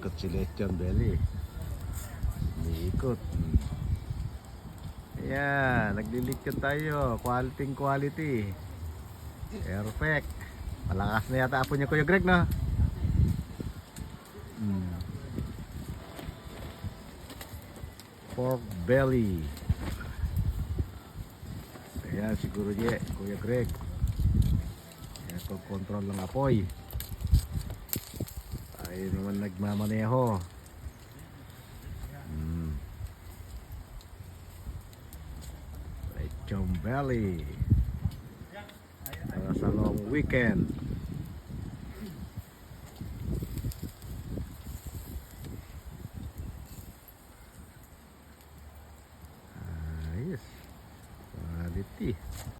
Umiikot si Lechon Belly. Umiikot. Ayan, naglilitsyon tayo. Quality. Perfect. Malakas na yata apo niya Kuya Greg, no? Pork belly. Ayan, siguro Kuya Greg. Ayan, control ng apoy. Tayo naman nagmamaneho. Lechon belly. Para sa long weekend. Ayos. Quality.